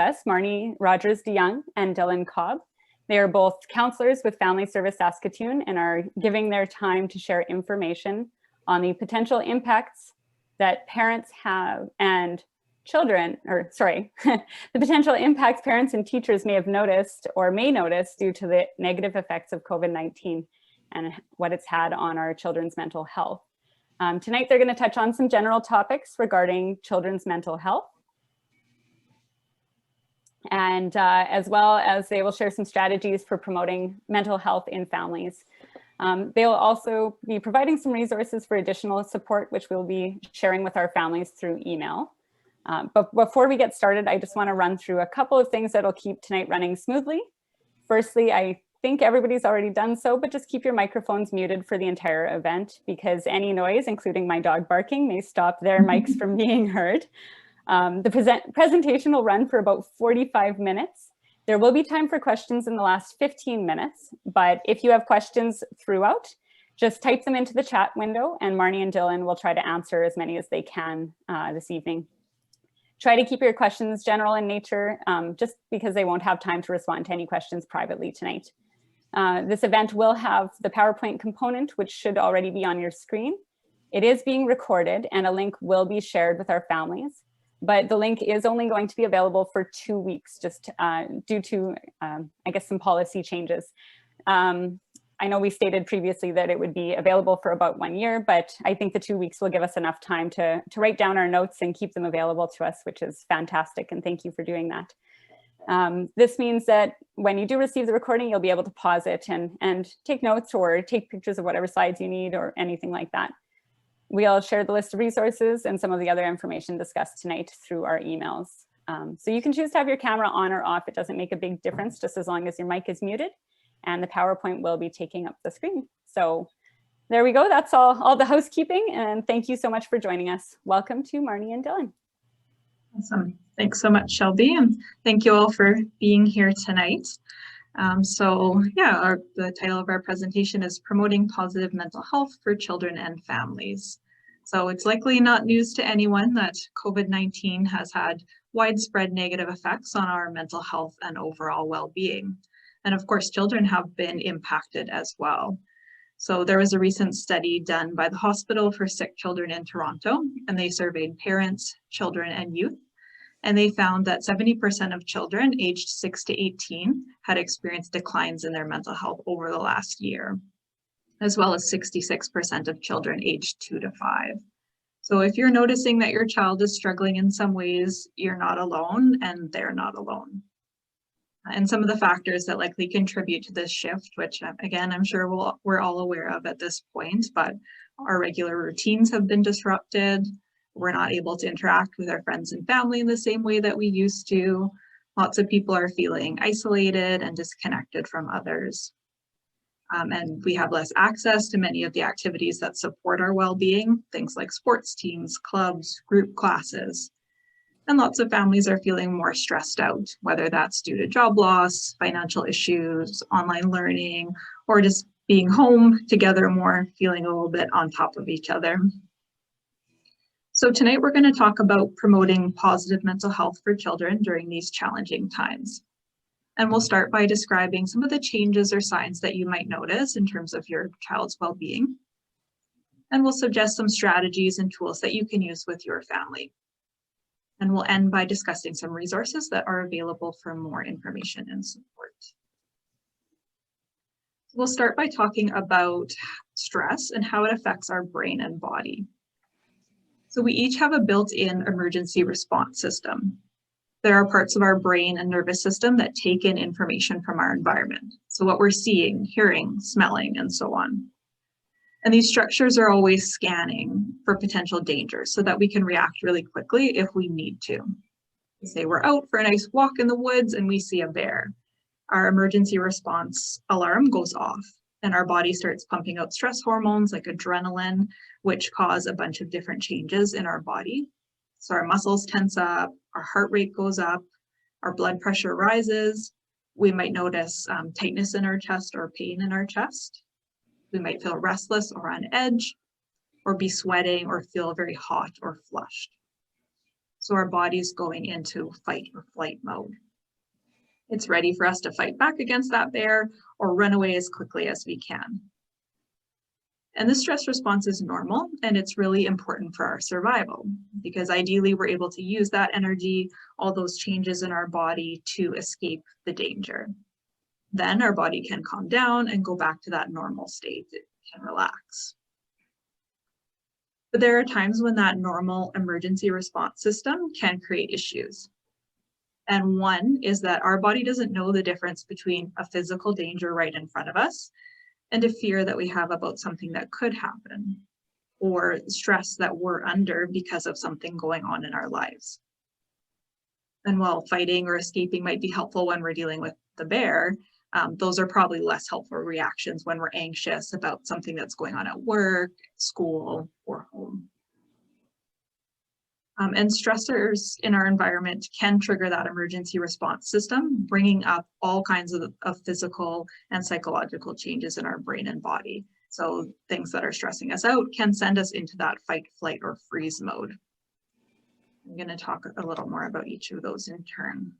us Marnie Rogers DeYoung and Dylan Cobb. They are both counselors with Family Service Saskatoon and are giving their time to share information on the potential impacts that parents have and children, the potential impacts parents and teachers may have noticed or may notice due to the negative effects of COVID-19 and what it's had on our children's mental health. Tonight, they're going to touch on some general topics regarding children's mental health. And as well as they will share some strategies for promoting mental health in families. They will also be providing some resources for additional support, which we'll be sharing with our families through email. But before we get started, I just want to run through a couple of things that'll keep tonight running smoothly. Firstly, I think everybody's already done so, but just keep your microphones muted for the entire event because any noise, including my dog barking, may stop their mics from being heard. The presentation will run for about 45 minutes. There will be time for questions in the last 15 minutes, but if you have questions throughout, just type them into the chat window and Marnie and Dylan will try to answer as many as they can this evening. Try to keep your questions general in nature, just because they won't have time to respond to any questions privately tonight. This event will have the PowerPoint component, which should already be on your screen. It is being recorded and a link will be shared with our families, but the link is only going to be available for 2 weeks, just due to, I guess, some policy changes. I know we stated previously that it would be available for about 1 year, but I think the 2 weeks will give us enough time to write down our notes and keep them available to us, which is fantastic, and thank you for doing that. This means that when you do receive the recording, you'll be able to pause it and take notes or take pictures of whatever slides you need or anything like that. We'll share the list of resources and some of the other information discussed tonight through our emails. So you can choose to have your camera on or off. It doesn't make a big difference, just as long as your mic is muted and the PowerPoint will be taking up the screen. So there we go. That's all the housekeeping. And thank you so much for joining us. Welcome to Marnie and Dylan. Awesome. Thanks so much, Shelby, and thank you all for being here tonight. The title of our presentation is Promoting Positive Mental Health for Children and Families. So it's likely not news to anyone that COVID-19 has had widespread negative effects on our mental health and overall well-being. And of course, children have been impacted as well. So there was a recent study done by the Hospital for Sick Children in Toronto, and they surveyed parents, children, and youth. And they found that 70% of children aged 6 to 18 had experienced declines in their mental health over the last year, as well as 66% of children aged 2 to 5. So if you're noticing that your child is struggling in some ways, you're not alone and they're not alone. And some of the factors that likely contribute to this shift, which again, I'm sure we're all aware of at this point, but our regular routines have been disrupted. We're not able to interact with our friends and family in the same way that we used to. Lots of people are feeling isolated and disconnected from others. And we have less access to many of the activities that support our well-being, things like sports teams, clubs, group classes. And lots of families are feeling more stressed out, whether that's due to job loss, financial issues, online learning, or just being home together more, feeling a little bit on top of each other. So tonight we're going to talk about promoting positive mental health for children during these challenging times. And we'll start by describing some of the changes or signs that you might notice in terms of your child's well-being. And we'll suggest some strategies and tools that you can use with your family. And we'll end by discussing some resources that are available for more information and support. We'll start by talking about stress and how it affects our brain and body. So we each have a built-in emergency response system. There are parts of our brain and nervous system that take in information from our environment. So what we're seeing, hearing, smelling, and so on. And these structures are always scanning for potential dangers so that we can react really quickly if we need to. Say we're out for a nice walk in the woods and we see a bear. Our emergency response alarm goes off and our body starts pumping out stress hormones like adrenaline, which cause a bunch of different changes in our body. So our muscles tense up, our heart rate goes up, our blood pressure rises. We might notice tightness in our chest or pain in our chest. We might feel restless or on edge, or be sweating or feel very hot or flushed. So our body's going into fight or flight mode. It's ready for us to fight back against that bear or run away as quickly as we can. And this stress response is normal, and it's really important for our survival, because ideally we're able to use that energy, all those changes in our body, to escape the danger. Then our body can calm down and go back to that normal state. It can relax. But there are times when that normal emergency response system can create issues. And one is that our body doesn't know the difference between a physical danger right in front of us and a fear that we have about something that could happen, or stress that we're under because of something going on in our lives. And while fighting or escaping might be helpful when we're dealing with the bear, those are probably less helpful reactions when we're anxious about something that's going on at work, school, or home. And stressors in our environment can trigger that emergency response system, bringing up all kinds of physical and psychological changes in our brain and body. So things that are stressing us out can send us into that fight, flight, or freeze mode. I'm going to talk a little more about each of those in turn.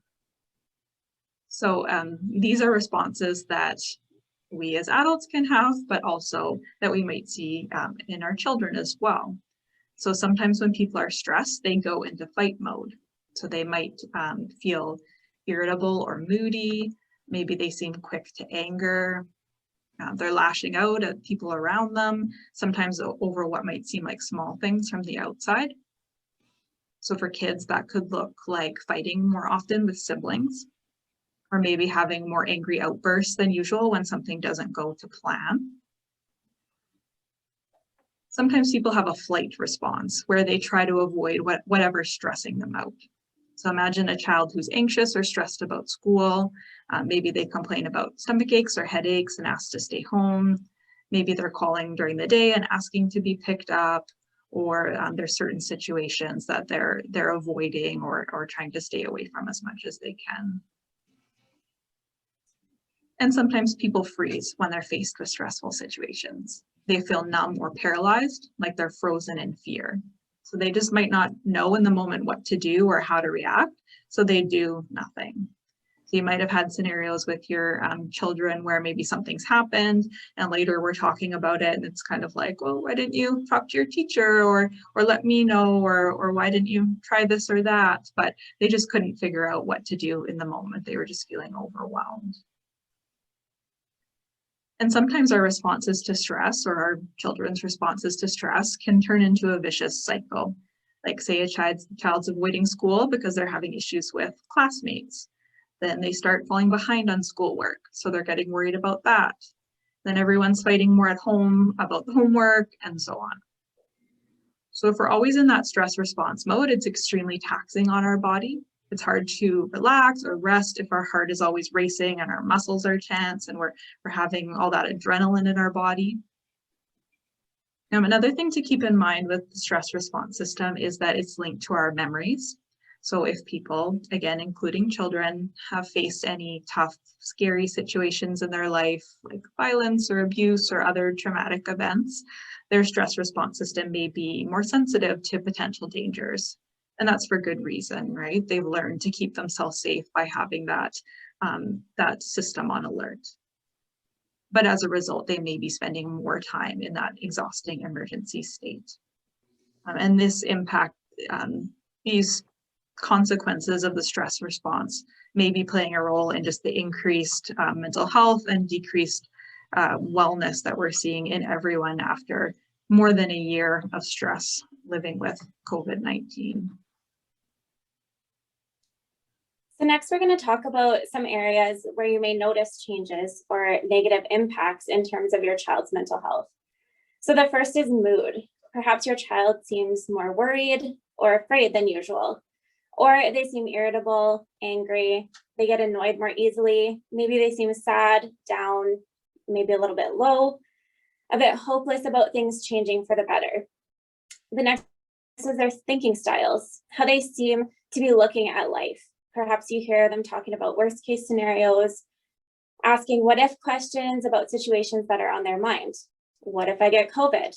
So these are responses that we as adults can have, but also that we might see in our children as well. So sometimes when people are stressed, they go into fight mode. So they might feel irritable or moody. Maybe they seem quick to anger. They're lashing out at people around them, sometimes over what might seem like small things from the outside. So for kids, that could look like fighting more often with siblings, or maybe having more angry outbursts than usual when something doesn't go to plan. Sometimes people have a flight response where they try to avoid whatever's stressing them out. So imagine a child who's anxious or stressed about school. Maybe they complain about stomach aches or headaches and ask to stay home. Maybe they're calling during the day and asking to be picked up, or there's certain situations that they're avoiding or trying to stay away from as much as they can. And sometimes people freeze when they're faced with stressful situations. They feel numb or paralyzed, like they're frozen in fear. So they just might not know in the moment what to do or how to react, so they do nothing. So you might have had scenarios with your children where maybe something's happened and later we're talking about it and it's kind of like, well, why didn't you talk to your teacher or let me know, or why didn't you try this or that? But they just couldn't figure out what to do in the moment. They were just feeling overwhelmed. And sometimes our responses to stress, or our children's responses to stress, can turn into a vicious cycle. Like say a child's avoiding school because they're having issues with classmates. Then they start falling behind on schoolwork, so they're getting worried about that. Then everyone's fighting more at home about the homework, and so on. So if we're always in that stress response mode, it's extremely taxing on our body. It's hard to relax or rest if our heart is always racing and our muscles are tense and we're having all that adrenaline in our body. Another thing to keep in mind with the stress response system is that it's linked to our memories. So if people, again, including children, have faced any tough, scary situations in their life, like violence or abuse or other traumatic events, their stress response system may be more sensitive to potential dangers. And that's for good reason, right? They've learned to keep themselves safe by having that system on alert. But as a result, they may be spending more time in that exhausting emergency state. And this impact, these consequences of the stress response may be playing a role in just the increased mental health and decreased wellness that we're seeing in everyone after more than a year of stress living with COVID-19. So next, we're going to talk about some areas where you may notice changes or negative impacts in terms of your child's mental health. So the first is mood. Perhaps your child seems more worried or afraid than usual, or they seem irritable, angry, they get annoyed more easily. Maybe they seem sad, down, maybe a little bit low, a bit hopeless about things changing for the better. The next is their thinking styles, how they seem to be looking at life. Perhaps you hear them talking about worst case scenarios, asking what if questions about situations that are on their mind. What if I get COVID?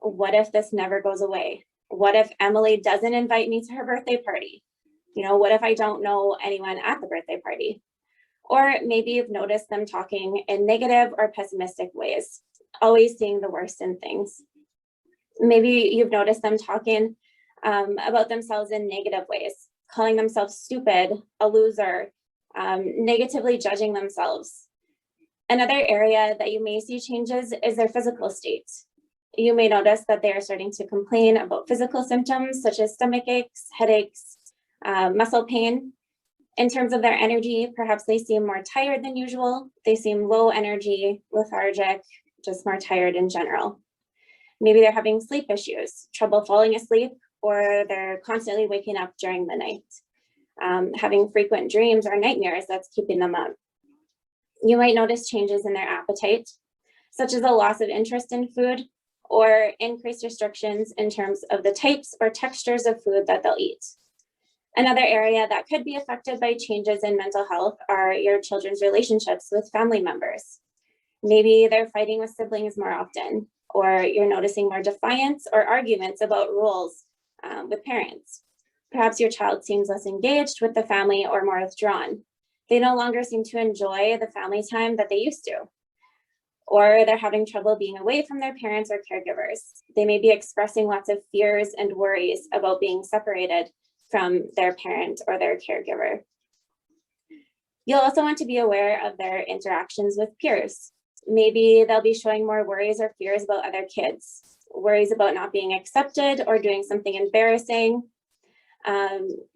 What if this never goes away? What if Emily doesn't invite me to her birthday party? You know, what if I don't know anyone at the birthday party? Or maybe you've noticed them talking in negative or pessimistic ways, always seeing the worst in things. Maybe you've noticed them talking about themselves in negative ways, calling themselves stupid, a loser, negatively judging themselves. Another area that you may see changes is their physical state. You may notice that they are starting to complain about physical symptoms such as stomach aches, headaches, muscle pain. In terms of their energy, perhaps they seem more tired than usual. They seem low energy, lethargic, just more tired in general. Maybe they're having sleep issues, trouble falling asleep, or they're constantly waking up during the night, having frequent dreams or nightmares that's keeping them up. You might notice changes in their appetite, such as a loss of interest in food or increased restrictions in terms of the types or textures of food that they'll eat. Another area that could be affected by changes in mental health are your children's relationships with family members. Maybe they're fighting with siblings more often, or you're noticing more defiance or arguments about rules with parents. Perhaps your child seems less engaged with the family or more withdrawn. They no longer seem to enjoy the family time that they used to. Or they're having trouble being away from their parents or caregivers. They may be expressing lots of fears and worries about being separated from their parent or their caregiver. You'll also want to be aware of their interactions with peers. Maybe they'll be showing more worries or fears about other kids, worries about not being accepted or doing something embarrassing,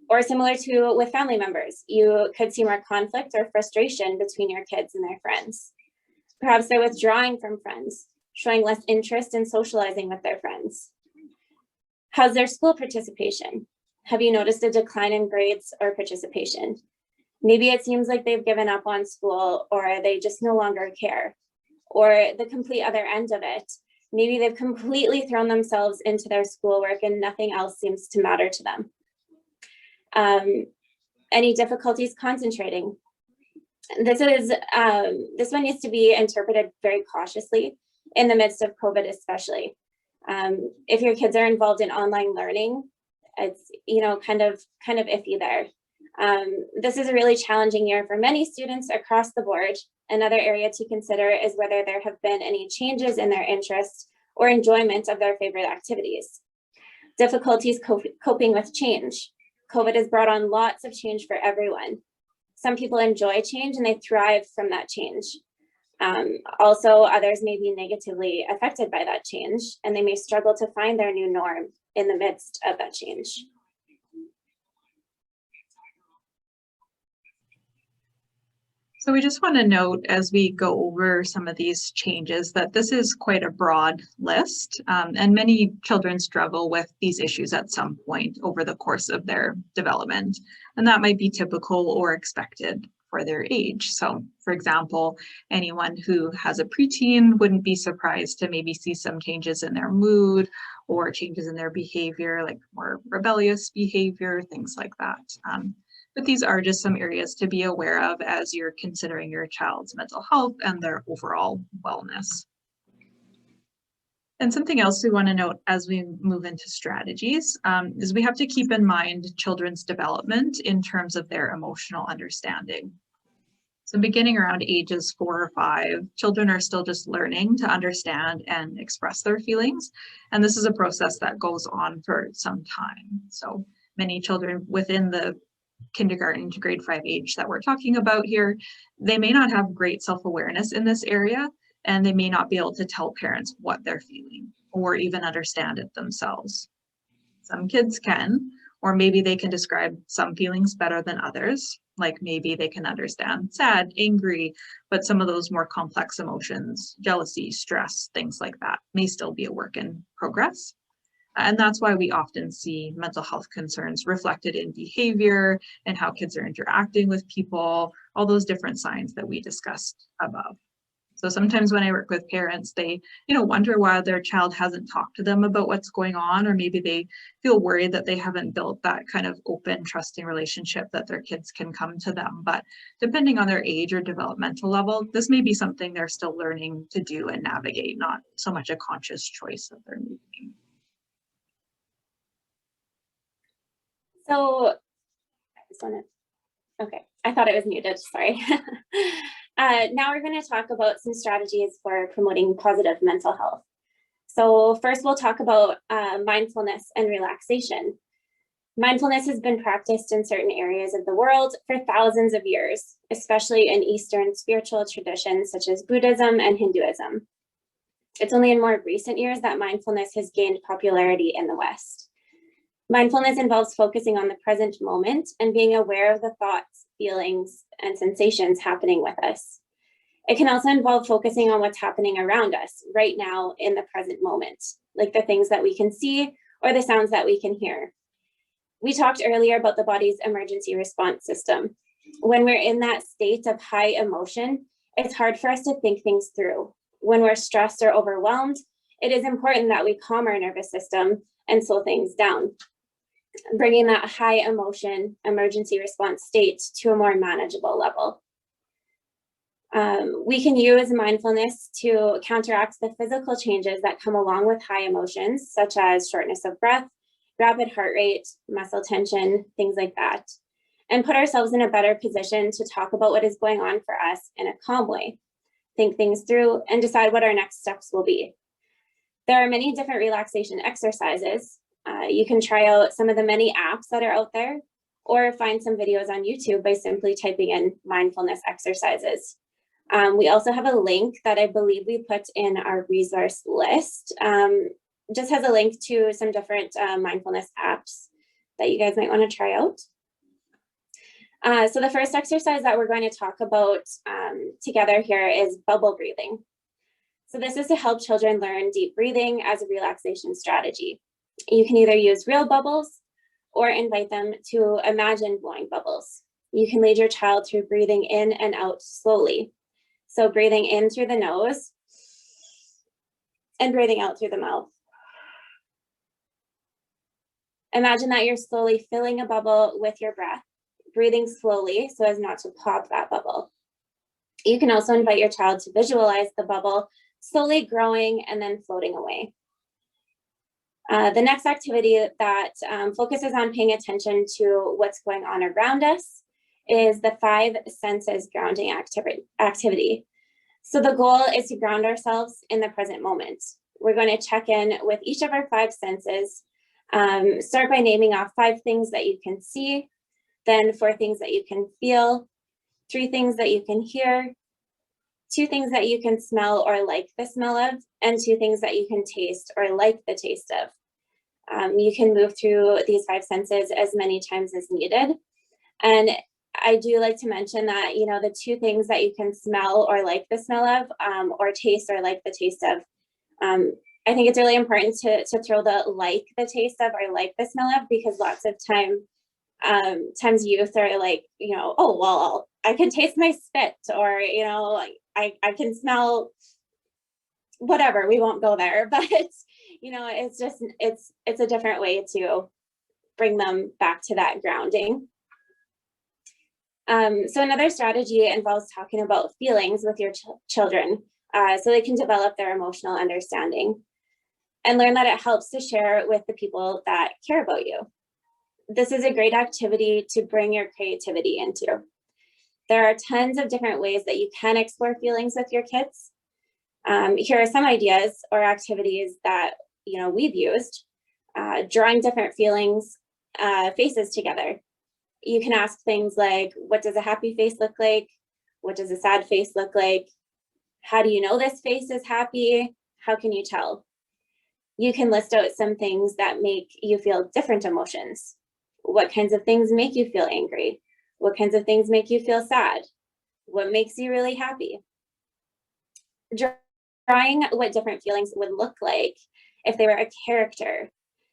or similar to with family members. You could see more conflict or frustration between your kids and their friends. Perhaps they're withdrawing from friends, showing less interest in socializing with their friends. How's their school participation? Have you noticed a decline in grades or participation? Maybe it seems like they've given up on school, or they just no longer care. Or the complete other end of it, maybe they've completely thrown themselves into their schoolwork and nothing else seems to matter to them. Any difficulties concentrating? This one needs to be interpreted very cautiously in the midst of COVID, especially. If your kids are involved in online learning, it's kind of iffy there. This is a really challenging year for many students across the board. Another area to consider is whether there have been any changes in their interest or enjoyment of their favorite activities. Difficulties coping with change. COVID has brought on lots of change for everyone. Some people enjoy change and they thrive from that change. Also, others may be negatively affected by that change, and they may struggle to find their new norm in the midst of that change. So we just want to note as we go over some of these changes that this is quite a broad list, and many children struggle with these issues at some point over the course of their development, and that might be typical or expected for their age. So for example, anyone who has a preteen wouldn't be surprised to maybe see some changes in their mood or changes in their behavior, like more rebellious behavior, things like that. But these are just some areas to be aware of as you're considering your child's mental health and their overall wellness. And something else we want to note as we move into strategies is we have to keep in mind children's development in terms of their emotional understanding. So beginning around ages 4 or 5, children are still just learning to understand and express their feelings. And this is a process that goes on for some time. So many children within the kindergarten to grade 5 age that we're talking about here, they may not have great self-awareness in this area, and they may not be able to tell parents what they're feeling or even understand it themselves. Some kids can, or maybe they can describe some feelings better than others, like maybe they can understand sad, angry, but some of those more complex emotions, jealousy, stress, things like that, may still be a work in progress. And that's why we often see mental health concerns reflected in behavior and how kids are interacting with people, all those different signs that we discussed above. So sometimes when I work with parents, they wonder why their child hasn't talked to them about what's going on, or maybe they feel worried that they haven't built that kind of open, trusting relationship that their kids can come to them. But depending on their age or developmental level, this may be something they're still learning to do and navigate, not so much a conscious choice that they're making. So I just want to, okay, I thought it was muted, sorry. Now we're going to talk about some strategies for promoting positive mental health. So first we'll talk about mindfulness and relaxation. Mindfulness has been practiced in certain areas of the world for thousands of years, especially in Eastern spiritual traditions such as Buddhism and Hinduism. It's only in more recent years that mindfulness has gained popularity in the West. Mindfulness involves focusing on the present moment and being aware of the thoughts, feelings, and sensations happening with us. It can also involve focusing on what's happening around us right now in the present moment, like the things that we can see or the sounds that we can hear. We talked earlier about the body's emergency response system. When we're in that state of high emotion, it's hard for us to think things through. When we're stressed or overwhelmed, it is important that we calm our nervous system and slow things down, bringing that high emotion emergency response state to a more manageable level. We can use mindfulness to counteract the physical changes that come along with high emotions, such as shortness of breath, rapid heart rate, muscle tension, things like that, and put ourselves in a better position to talk about what is going on for us in a calm way, think things through, and decide what our next steps will be. There are many different relaxation exercises. You can try out some of the many apps that are out there, or find some videos on YouTube by simply typing in mindfulness exercises. We also have a link that I believe we put in our resource list. Just has a link to some different mindfulness apps that you guys might want to try out. So the first exercise that we're going to talk about together here is bubble breathing. So this is to help children learn deep breathing as a relaxation strategy. You can either use real bubbles or invite them to imagine blowing bubbles. You can lead your child through breathing in and out slowly. So breathing in through the nose and breathing out through the mouth. Imagine that you're slowly filling a bubble with your breath, breathing slowly so as not to pop that bubble. You can also invite your child to visualize the bubble slowly growing and then floating away. The next activity that focuses on paying attention to what's going on around us is the 5 senses grounding activity. So the goal is to ground ourselves in the present moment. We're going to check in with each of our 5 senses. Start by naming off 5 things that you can see, then 4 things that you can feel, 3 things that you can hear, 2 things that you can smell or like the smell of, and 2 things that you can taste or like the taste of. You can move through these 5 senses as many times as needed. And I do like to mention that, you know, the 2 things that you can smell or like the smell of, or taste or like the taste of, I think it's really important to throw the like the taste of or like the smell of, because lots of times youth are like, you know, oh, well, I can taste my spit, or, you know, I can smell whatever, we won't go there, but, you know, it's just, it's a different way to bring them back to that grounding. So another strategy involves talking about feelings with your children, so they can develop their emotional understanding and learn that it helps to share with the people that care about you. This is a great activity to bring your creativity into. There are tons of different ways that you can explore feelings with your kids. Here are some ideas or activities that, you know, we've used. Drawing different feelings, faces together. You can ask things like, what does a happy face look like? What does a sad face look like? How do you know this face is happy? How can you tell? You can list out some things that make you feel different emotions. What kinds of things make you feel angry? What kinds of things make you feel sad? What makes you really happy? Drawing what different feelings would look like if they were a character.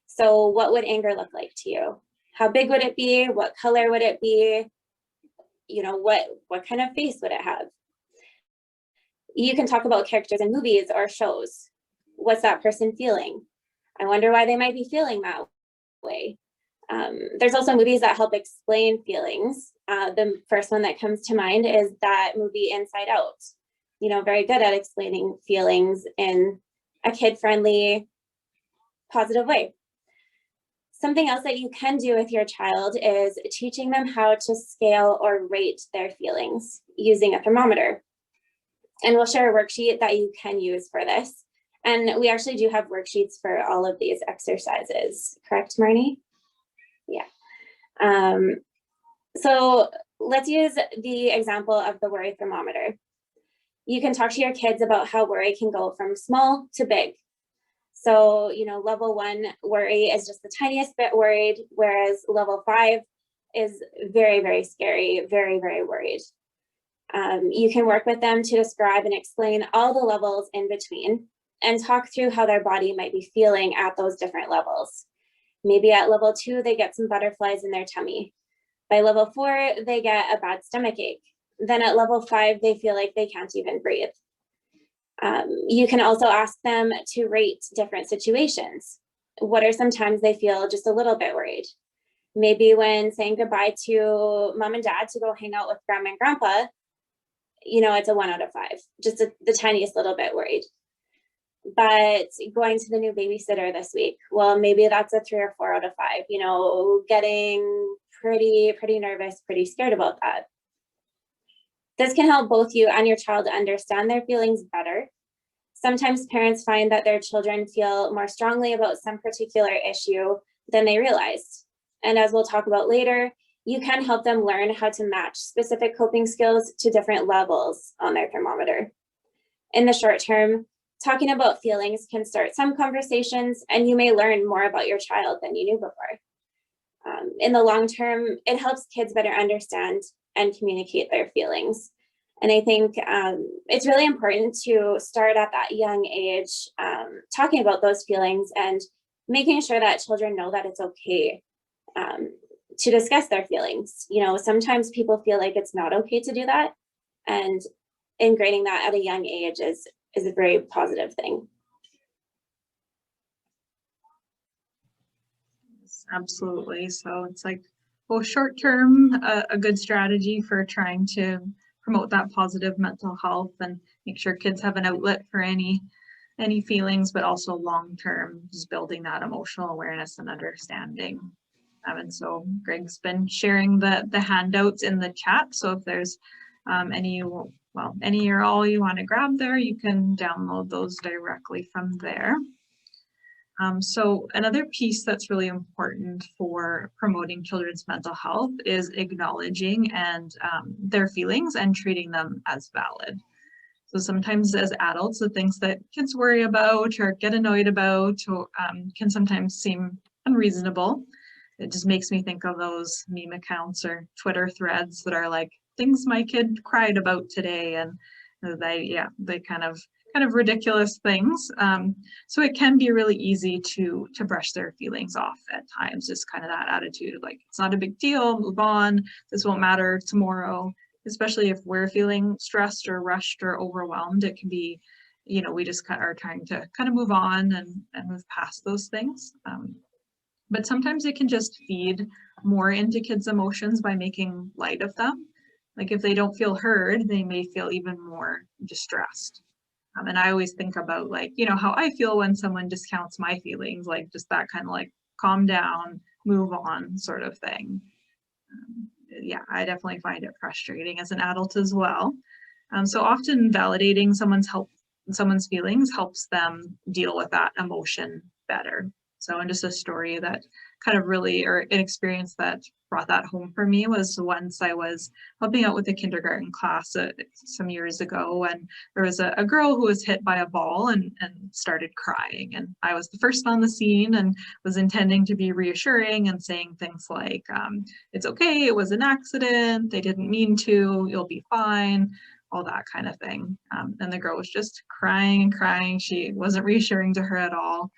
So what would anger look like to you? How big would it be? What color would it be? You know, what kind of face would it have? You can talk about characters in movies or shows. What's that person feeling? I wonder why they might be feeling that way. There's also movies that help explain feelings. The first one that comes to mind is that movie Inside Out. You know, very good at explaining feelings in a kid-friendly, positive way. Something else that you can do with your child is teaching them how to scale or rate their feelings using a thermometer. And we'll share a worksheet that you can use for this. And we actually do have worksheets for all of these exercises, correct, Marnie? Yeah. So let's use the example of the worry thermometer. You can talk to your kids about how worry can go from small to big. So, level 1 worry is just the tiniest bit worried, whereas level 5 is very, very scary, very, very worried. You can work with them to describe and explain all the levels in between and talk through how their body might be feeling at those different levels. Maybe at level 2, they get some butterflies in their tummy. By level 4, they get a bad stomach ache. Then at level 5, they feel like they can't even breathe. You can also ask them to rate different situations. What are some times they feel just a little bit worried? Maybe when saying goodbye to mom and dad to go hang out with grandma and grandpa, it's a 1 out of 5, just the tiniest little bit worried. But going to the new babysitter this week, well, maybe that's a 3 or 4 out of 5, getting pretty nervous, pretty scared about that. This can help both you and your child understand their feelings better. Sometimes parents find that their children feel more strongly about some particular issue than they realized. And as we'll talk about later, you can help them learn how to match specific coping skills to different levels on their thermometer. In the short term, talking about feelings can start some conversations, and you may learn more about your child than you knew before. In the long term, it helps kids better understand and communicate their feelings. And I think it's really important to start at that young age, talking about those feelings and making sure that children know that it's okay to discuss their feelings. Sometimes people feel like it's not okay to do that, and ingraining that at a young age is a very positive thing. Absolutely. So it's like, well, short term, a good strategy for trying to promote that positive mental health and make sure kids have an outlet for any feelings, but also long term, just building that emotional awareness and understanding. And so Greg's been sharing the handouts in the chat. So if there's any or all you want to grab there, you can download those directly from there. So another piece that's really important for promoting children's mental health is acknowledging their feelings and treating them as valid. So sometimes as adults, the things that kids worry about or get annoyed about can sometimes seem unreasonable. It just makes me think of those meme accounts or Twitter threads that are like, things my kid cried about today, and they kind of ridiculous things. So it can be really easy to brush their feelings off at times, just kind of that attitude of like, it's not a big deal, move on, this won't matter tomorrow. Especially if we're feeling stressed or rushed or overwhelmed, it can be, we just are trying to kind of move on and move past those things. But sometimes it can just feed more into kids' emotions by making light of them. Like if they don't feel heard, they may feel even more distressed. And I always think about like, how I feel when someone discounts my feelings, like just that kind of like calm down, move on sort of thing. I definitely find it frustrating as an adult as well. So often validating someone's feelings helps them deal with that emotion better. So, and just a story that kind of really, or an experience that brought that home for me was once I was helping out with a kindergarten class some years ago, and there was a girl who was hit by a ball and started crying. And I was the first on the scene and was intending to be reassuring and saying things like, it's okay, it was an accident, they didn't mean to, you'll be fine, all that kind of thing. And the girl was just crying and crying. She wasn't reassuring to her at all.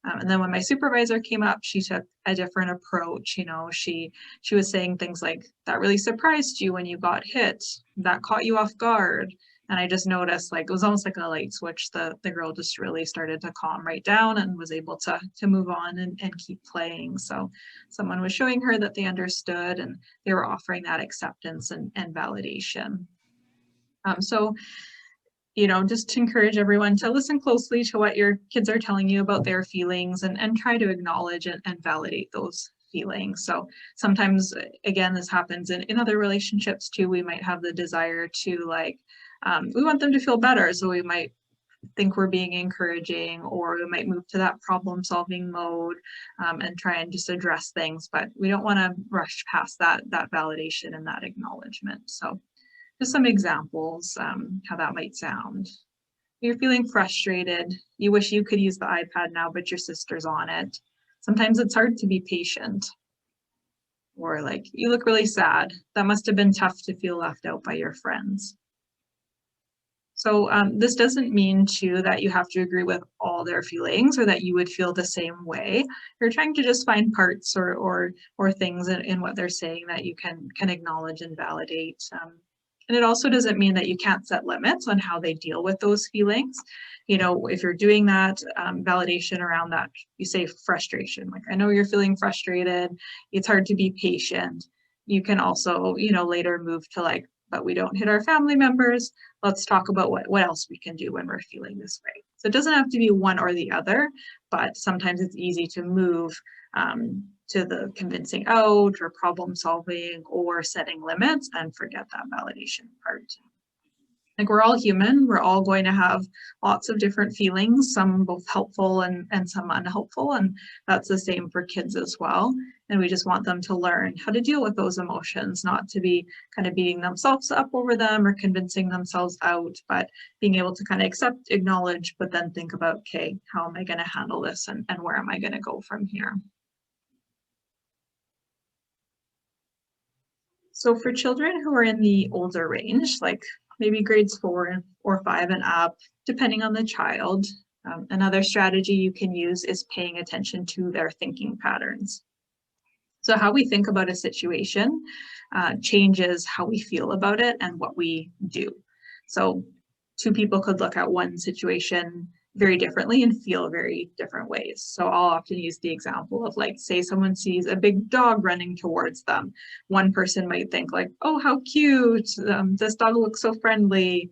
And then when my supervisor came up, she took a different approach. She was saying things like, that really surprised you when you got hit, that caught you off guard. And I just noticed, like, it was almost like a light switch. The girl just really started to calm right down and was able to move on and keep playing. So someone was showing her that they understood and they were offering that acceptance and validation. So you know, just to encourage everyone to listen closely to what your kids are telling you about their feelings, and try to acknowledge and validate those feelings. So sometimes, again, this happens in other relationships too. We might have the desire to like, we want them to feel better. So we might think we're being encouraging, or we might move to that problem solving mode and try and just address things, but we don't want to rush past that validation and that acknowledgement. So just some examples, how that might sound. You're feeling frustrated. You wish you could use the iPad now, but your sister's on it. Sometimes it's hard to be patient. Or like, you look really sad. That must have been tough to feel left out by your friends. So this doesn't mean too that you have to agree with all their feelings or that you would feel the same way. You're trying to just find parts or things in what they're saying that you can acknowledge and validate. And it also doesn't mean that you can't set limits on how they deal with those feelings. You know, if you're doing that validation around that, you say frustration, like, I know you're feeling frustrated. It's hard to be patient. You can also, you know, later move to like, but we don't hit our family members. Let's talk about what else we can do when we're feeling this way. So it doesn't have to be one or the other, but sometimes it's easy to move to the convincing out or problem solving or setting limits and forget that validation part. Like, we're all human, we're all going to have lots of different feelings, some both helpful and some unhelpful, and that's the same for kids as well. And we just want them to learn how to deal with those emotions, not to be kind of beating themselves up over them or convincing themselves out, but being able to kind of accept, acknowledge, but then think about, okay, how am I going to handle this and where am I going to go from here? So for children who are in the older range, like maybe grades 4 or 5 and up, depending on the child, another strategy you can use is paying attention to their thinking patterns. So how we think about a situation changes how we feel about it and what we do. So two people could look at one situation very differently and feel very different ways. So I'll often use the example of, like, say someone sees a big dog running towards them. One person might think like, oh, how cute, this dog looks so friendly.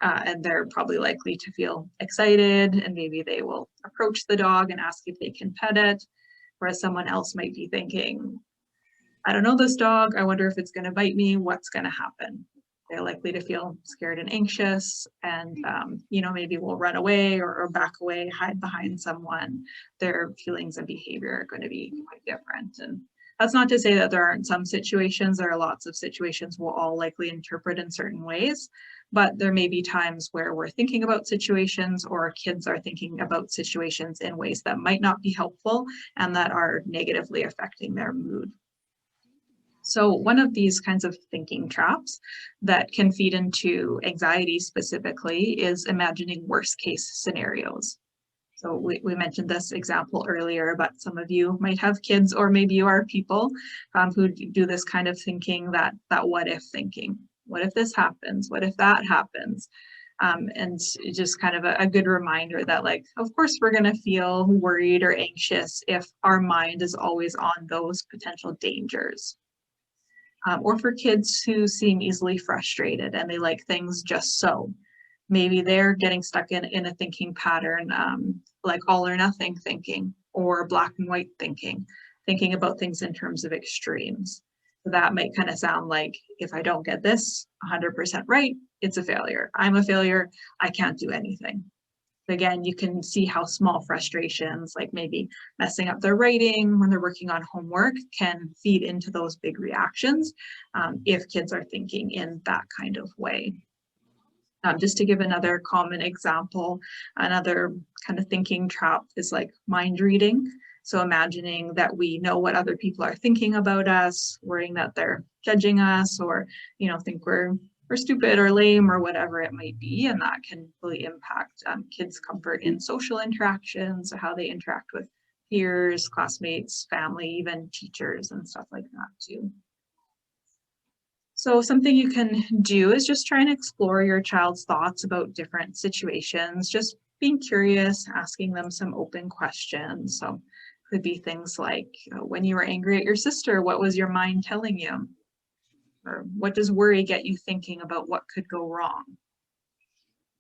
And they're probably likely to feel excited, and maybe they will approach the dog and ask if they can pet it. Whereas someone else might be thinking, I don't know this dog, I wonder if it's going to bite me, what's going to happen? They're likely to feel scared and anxious, and you know, maybe will run away or back away, hide behind someone. Their feelings and behavior are going to be quite different. And that's not to say that there aren't some situations. There are lots of situations we'll all likely interpret in certain ways, but there may be times where we're thinking about situations, or kids are thinking about situations in ways that might not be helpful and that are negatively affecting their mood. So one of these kinds of thinking traps that can feed into anxiety specifically is imagining worst case scenarios. So we mentioned this example earlier, but some of you might have kids, or maybe you are people who do this kind of thinking, that what if thinking. What if this happens? What if that happens? And just kind of a good reminder that, like, of course we're going to feel worried or anxious if our mind is always on those potential dangers. Or for kids who seem easily frustrated and they like things just so. Maybe they're getting stuck in a thinking pattern, like all or nothing thinking, or black and white thinking about things in terms of extremes. So that might kind of sound like, if I don't get this 100% right, it's a failure. I'm a failure. I can't do anything. Again, you can see how small frustrations, like maybe messing up their writing when they're working on homework, can feed into those big reactions if kids are thinking in that kind of way. Just to give another common example, another kind of thinking trap is like mind reading. So imagining that we know what other people are thinking about us, worrying that they're judging us, or, you know, think we're stupid or lame or whatever it might be. And that can really impact kids' comfort in social interactions, how they interact with peers, classmates, family, even teachers and stuff like that too. So something you can do is just try and explore your child's thoughts about different situations, just being curious, asking them some open questions. So it could be things like, when you were angry at your sister, what was your mind telling you? Or what does worry get you thinking about what could go wrong?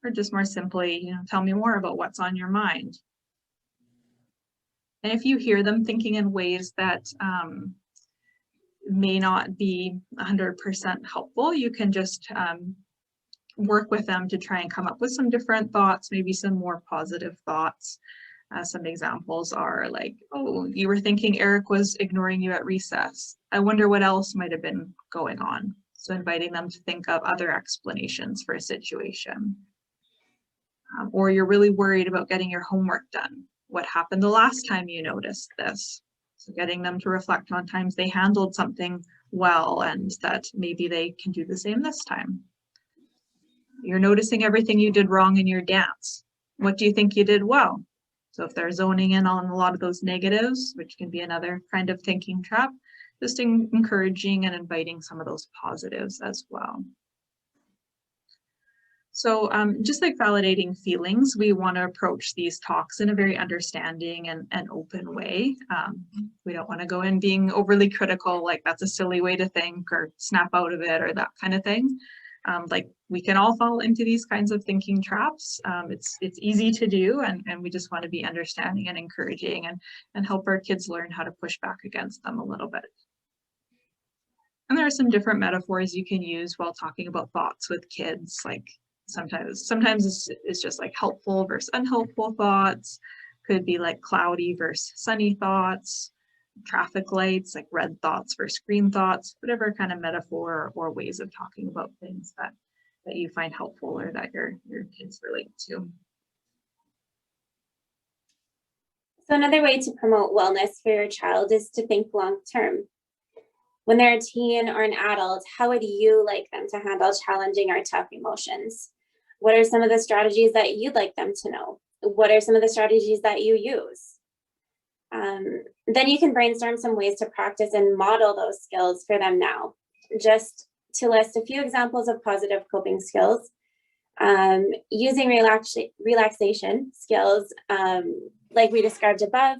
Or just more simply, tell me more about what's on your mind. And if you hear them thinking in ways that may not be 100% helpful, you can just work with them to try and come up with some different thoughts, maybe some more positive thoughts. Some examples are like, oh, you were thinking Eric was ignoring you at recess. I wonder what else might have been going on. So inviting them to think of other explanations for a situation. Or you're really worried about getting your homework done. What happened the last time you noticed this? So getting them to reflect on times they handled something well and that maybe they can do the same this time. You're noticing everything you did wrong in your dance. What do you think you did well? So if they're zoning in on a lot of those negatives, which can be another kind of thinking trap, just encouraging and inviting some of those positives as well. So just like validating feelings, we want to approach these talks in a very understanding and open way. We don't want to go in being overly critical, like that's a silly way to think or snap out of it or that kind of thing. Like we can all fall into these kinds of thinking traps. It's easy to do, and we just want to be understanding and encouraging and help our kids learn how to push back against them a little bit. And there are some different metaphors you can use while talking about thoughts with kids, like sometimes it's just like helpful versus unhelpful thoughts. Could be like cloudy versus sunny thoughts, traffic lights, like red thoughts versus green thoughts, whatever kind of metaphor or ways of talking about things that you find helpful or that your kids relate to. So another way to promote wellness for your child is to think long term. When they're a teen or an adult, how would you like them to handle challenging or tough emotions? What are some of the strategies that you'd like them to know? What are some of the strategies that you use? Then you can brainstorm some ways to practice and model those skills for them now. Just to list a few examples of positive coping skills, using relaxation skills, like we described above.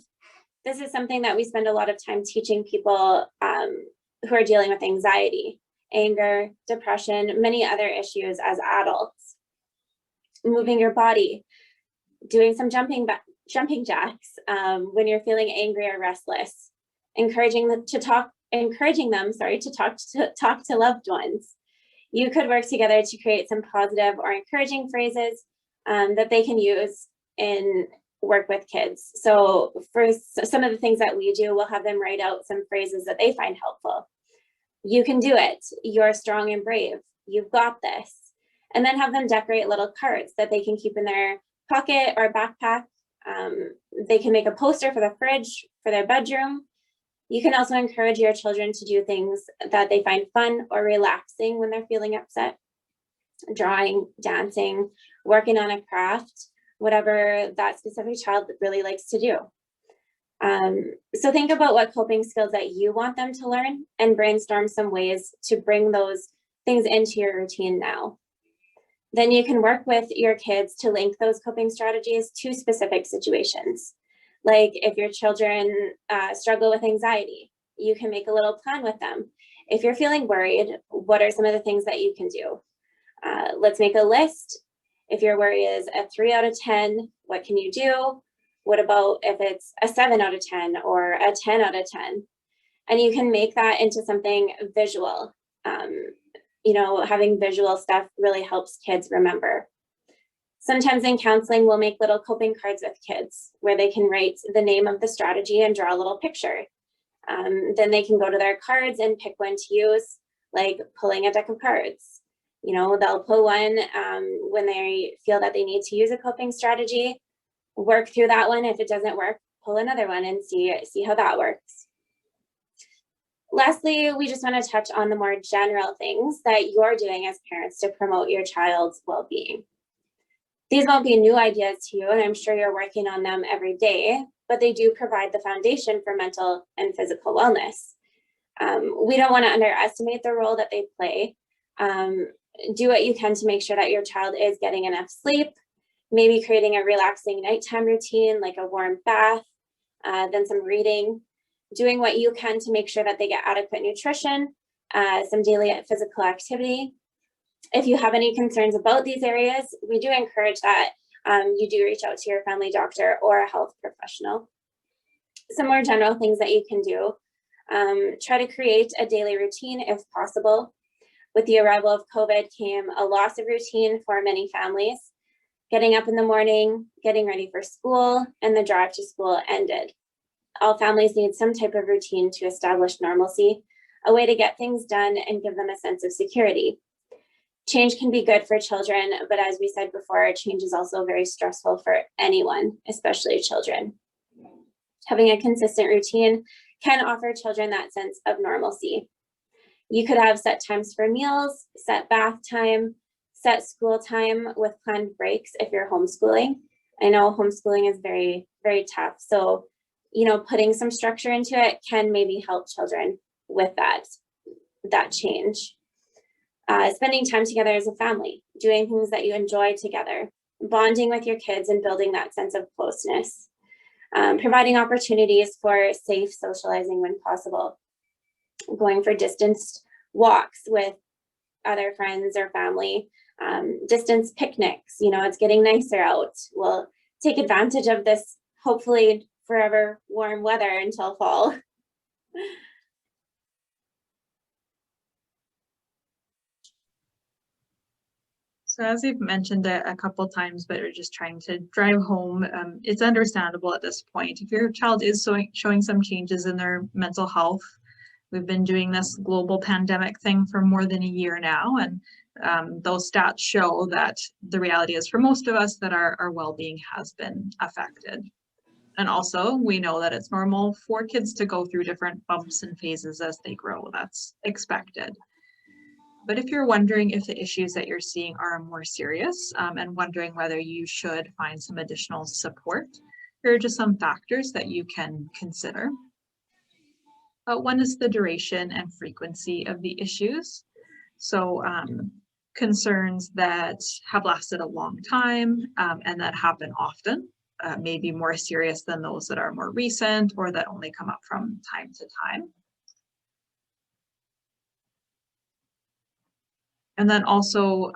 This is something that we spend a lot of time teaching people who are dealing with anxiety, anger, depression, many other issues as adults. Moving your body, doing some jumping jacks when you're feeling angry or restless, encouraging them to talk to loved ones. You could work together to create some positive or encouraging phrases that they can use in work with kids. So for some of the things that we do, we'll have them write out some phrases that they find helpful. You can do it. You're strong and brave. You've got this. And then have them decorate little cards that they can keep in their pocket or backpack. They can make a poster for the fridge, for their bedroom. You can also encourage your children to do things that they find fun or relaxing when they're feeling upset. Drawing, dancing, working on a craft, whatever that specific child really likes to do. So think about what coping skills that you want them to learn and brainstorm some ways to bring those things into your routine now. Then you can work with your kids to link those coping strategies to specific situations. Like if your children struggle with anxiety, you can make a little plan with them. If you're feeling worried, what are some of the things that you can do? Let's make a list. If your worry is a 3 out of 10, what can you do? What about if it's a 7 out of 10 or a 10 out of 10? And you can make that into something visual. Having visual stuff really helps kids remember. Sometimes in counseling, we'll make little coping cards with kids where they can write the name of the strategy and draw a little picture. Then they can go to their cards and pick one to use, like pulling a deck of cards. They'll pull one when they feel that they need to use a coping strategy, work through that one. If it doesn't work, pull another one and see how that works. Lastly, we just want to touch on the more general things that you're doing as parents to promote your child's well-being. These won't be new ideas to you, and I'm sure you're working on them every day, but they do provide the foundation for mental and physical wellness. We don't want to underestimate the role that they play. Do what you can to make sure that your child is getting enough sleep, maybe creating a relaxing nighttime routine, like a warm bath, then some reading, doing what you can to make sure that they get adequate nutrition, some daily physical activity. If you have any concerns about these areas, we do encourage that you do reach out to your family doctor or a health professional. Some more general things that you can do. Try to create a daily routine if possible. With the arrival of COVID came a loss of routine for many families. Getting up in the morning, getting ready for school, and the drive to school ended. All families need some type of routine to establish normalcy, a way to get things done and give them a sense of security. Change can be good for children, but as we said before, change is also very stressful for anyone, especially children. Having a consistent routine can offer children that sense of normalcy. You could have set times for meals, set bath time, set school time with planned breaks if you're homeschooling. I know homeschooling is very, very tough. So, putting some structure into it can maybe help children with that change. Spending time together as a family, doing things that you enjoy together, bonding with your kids and building that sense of closeness, providing opportunities for safe socializing when possible, going for distanced walks with other friends or family, distance picnics. It's getting nicer out. We'll take advantage of this, hopefully forever warm weather until fall. So as you've mentioned a couple times, but we're just trying to drive home, it's understandable at this point. If your child is showing some changes in their mental health, we've been doing this global pandemic thing for more than a year now, and those stats show that the reality is for most of us that our well-being has been affected. And also, we know that it's normal for kids to go through different bumps and phases as they grow. That's expected. But if you're wondering if the issues that you're seeing are more serious and wondering whether you should find some additional support, here are just some factors that you can consider. One is the duration and frequency of the issues. So concerns that have lasted a long time and that happen often may be more serious than those that are more recent or that only come up from time to time. And then also,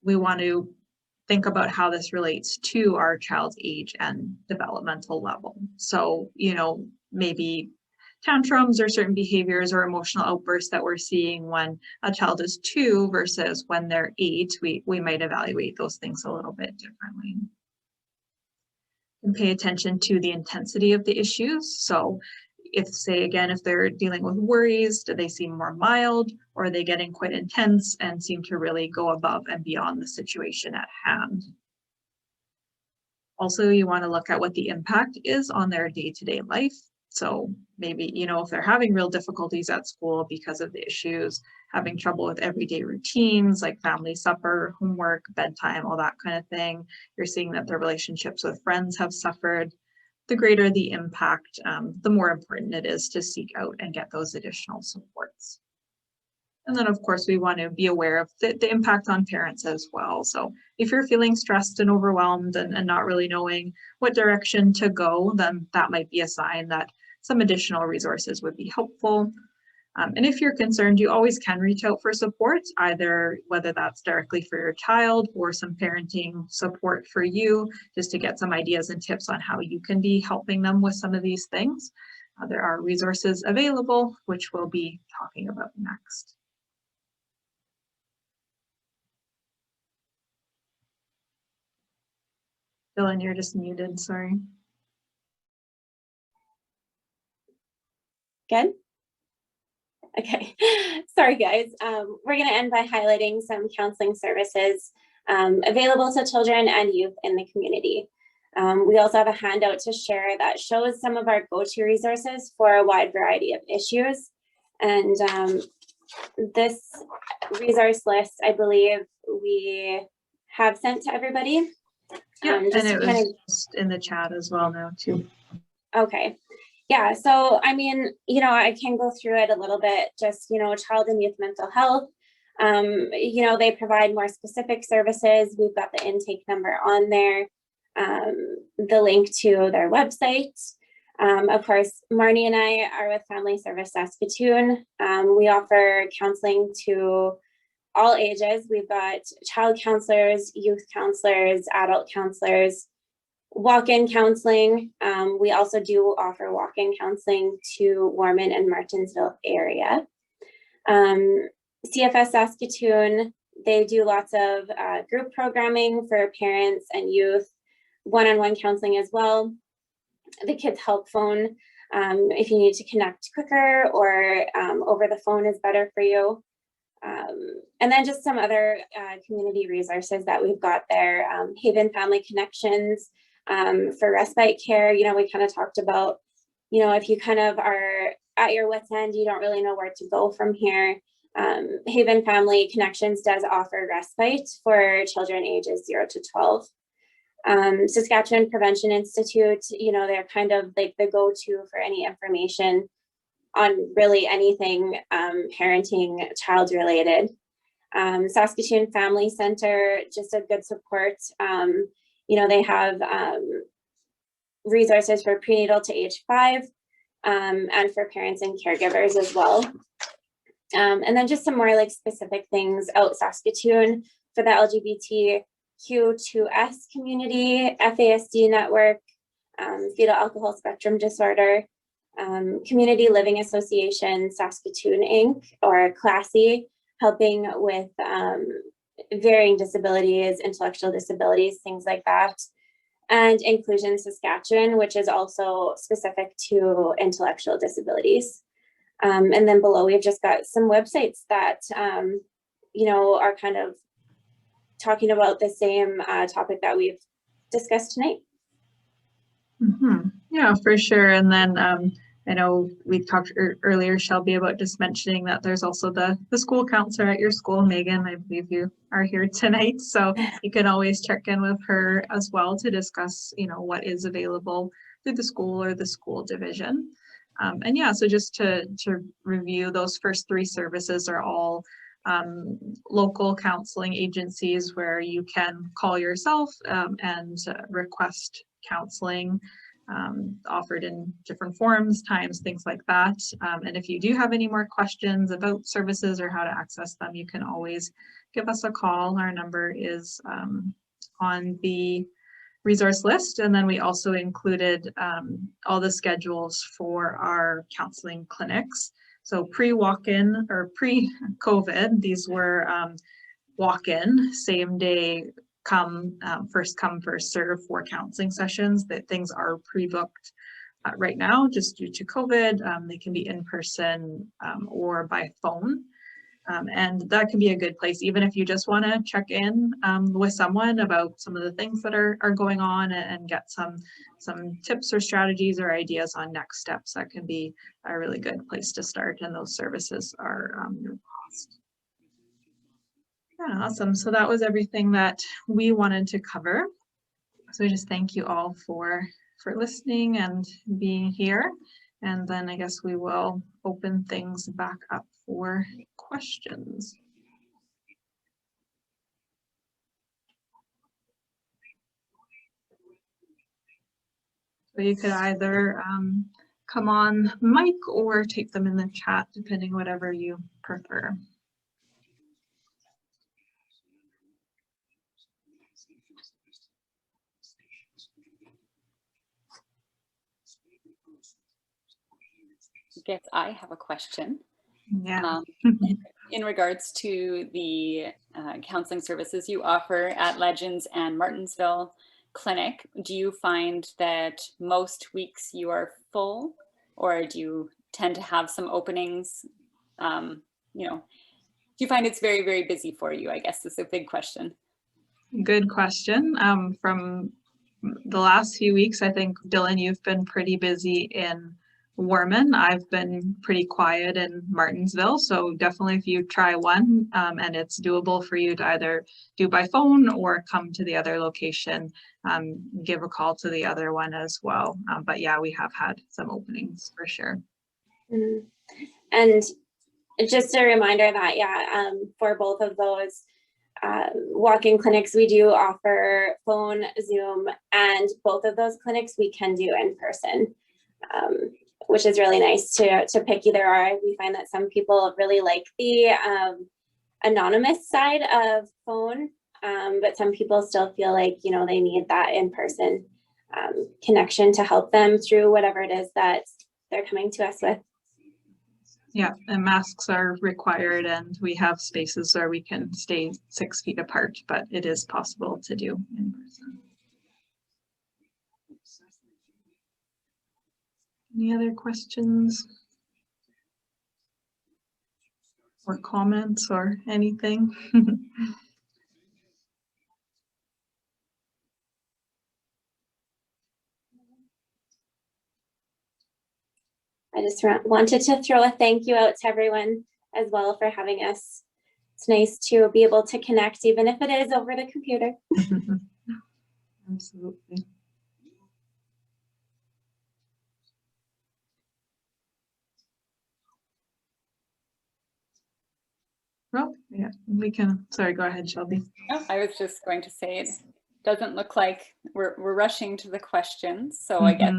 we want to think about how this relates to our child's age and developmental level. So, maybe tantrums or certain behaviors or emotional outbursts that we're seeing when a child is 2 versus when they're 8, we might evaluate those things a little bit differently. And pay attention to the intensity of the issues. So if they're dealing with worries, do they seem more mild, or are they getting quite intense and seem to really go above and beyond the situation at hand? Also, you want to look at what the impact is on their day-to-day life. So maybe, if they're having real difficulties at school because of the issues, having trouble with everyday routines like family supper, homework, bedtime, all that kind of thing, you're seeing that their relationships with friends have suffered. The greater the impact, the more important it is to seek out and get those additional supports. And then, of course, we want to be aware of the impact on parents as well. So if you're feeling stressed and overwhelmed and not really knowing what direction to go, then that might be a sign that some additional resources would be helpful. And if you're concerned, you always can reach out for support, either whether that's directly for your child or some parenting support for you, just to get some ideas and tips on how you can be helping them with some of these things. There are resources available, which we'll be talking about next. Dylan, you're just muted, sorry. Good? Okay, sorry guys. We're going to end by highlighting some counseling services available to children and youth in the community. We also have a handout to share that shows some of our go-to resources for a wide variety of issues. And this resource list, I believe we have sent to everybody. Yeah, and it was just in the chat as well now too. Okay. Yeah, so I mean, I can go through it a little bit, just, child and youth mental health. They provide more specific services. We've got the intake number on there, the link to their website. Of course, Marnie and I are with Family Service Saskatoon. We offer counseling to all ages. We've got child counselors, youth counselors, adult counselors, walk-in counseling. We also do offer walk-in counseling to Warman and Martinsville area. CFS Saskatoon, they do lots of group programming for parents and youth, one-on-one counseling as well. The Kids Help Phone, if you need to connect quicker or over the phone is better for you. And then just some other community resources that we've got there. Haven Family Connections for respite care. You know, we kind of talked about, you know, if you kind of are at your wit's end, you don't really know where to go from here. Haven Family Connections does offer respite for children ages 0 to 12. Saskatchewan Prevention Institute, you know, they're kind of like the go-to for any information on really anything parenting, child related. Saskatoon Family Center, just a good support. You know, they have resources for prenatal to age 5 and for parents and caregivers as well. And then just some more like specific things out Saskatoon for the LGBTQ2S community, FASD network, fetal alcohol spectrum disorder, Community Living Association, Saskatoon Inc., or CLASSY, helping with varying disabilities, intellectual disabilities, things like that. And Inclusion Saskatchewan, which is also specific to intellectual disabilities. And then below, we've just got some websites that, you know, are kind of talking about the same topic that we've discussed tonight. Mm-hmm. Yeah, for sure. And then I know we talked earlier, Shelby, about just mentioning that there's also the school counselor at your school. Megan, I believe you are here tonight, so you can always check in with her as well to discuss, you know, what is available through the school or the school division. And yeah, so just to review, those first 3 services are all local counseling agencies where you can call yourself and request counseling offered in different forms, times, things like that. And if you do have any more questions about services or how to access them, you can always give us a call. Our number is on the resource list. And then we also included all the schedules for our counseling clinics. So pre-walk-in or pre-COVID, these were walk-in, same day first come, first serve for counseling sessions. That things are pre-booked right now just due to COVID. They can be in person or by phone. And that can be a good place, even if you just want to check in with someone about some of the things that are going on and get some tips or strategies or ideas on next steps. That can be a really good place to start, and those services are no cost. Yeah, awesome. So that was everything that we wanted to cover. So we just thank you all for listening and being here. And then I guess we will open things back up for questions. So you could either come on mic or take them in the chat, depending whatever you prefer. I guess I have a question. Yeah. In regards to the counseling services you offer at Legends and Martinsville Clinic, do you find that most weeks you are full, or do you tend to have some openings? You know, do you find it's very, very busy for you? I guess is a big question. Good question. From the last few weeks, I think, Dylan, you've been pretty busy in Warman. I've been pretty quiet in Martinsville, so definitely if you try one and it's doable for you to either do by phone or come to the other location, give a call to the other one as well. But yeah, we have had some openings for sure. Mm-hmm. And just a reminder that, yeah, for both of those walk-in clinics, we do offer phone, Zoom, and both of those clinics we can do in person. Which is really nice to pick either or. We find that some people really like the anonymous side of phone, but some people still feel like, you know, they need that in-person connection to help them through whatever it is that they're coming to us with. Yeah, and masks are required, and we have spaces where we can stay 6 feet apart, but it is possible to do in person. Any other questions or comments or anything? I just wanted to throw a thank you out to everyone as well for having us. It's nice to be able to connect, even if it is over the computer. Absolutely. Well, yeah, we can, sorry, go ahead, Shelby. Oh, I was just going to say, it doesn't look like we're rushing to the questions. So I guess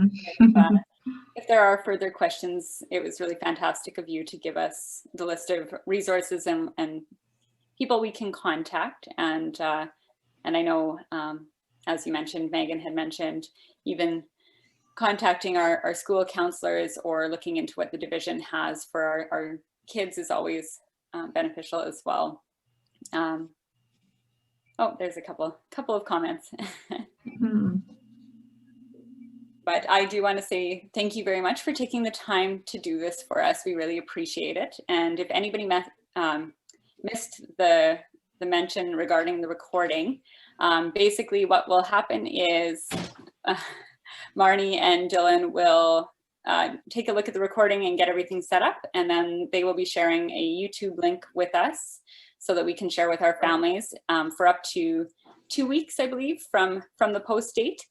if there are further questions, it was really fantastic of you to give us the list of resources and people we can contact. And I know, as you mentioned, Megan had mentioned, even contacting our school counselors or looking into what the division has for our kids is always beneficial as well. Oh, there's a couple of comments. But I do want to say thank you very much for taking the time to do this for us. We really appreciate it. And if anybody missed the mention regarding the recording, basically what will happen is Marnie and Dylan will take a look at the recording and get everything set up, and then they will be sharing a YouTube link with us so that we can share with our families for up to 2 weeks, I believe, from the post date.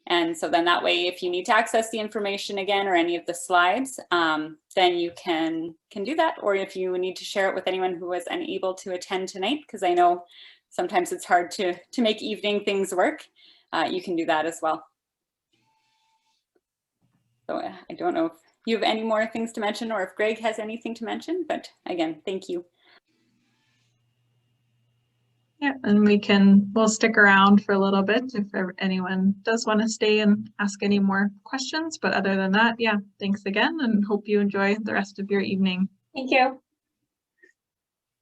And so then that way, if you need to access the information again or any of the slides, then you can do that. Or if you need to share it with anyone who was unable to attend tonight, because I know sometimes it's hard to make evening things work, you can do that as well. So I don't know if you have any more things to mention or if Greg has anything to mention, but again, thank you. Yeah, and we'll stick around for a little bit if anyone does want to stay and ask any more questions. But other than that, yeah, thanks again and hope you enjoy the rest of your evening. Thank you.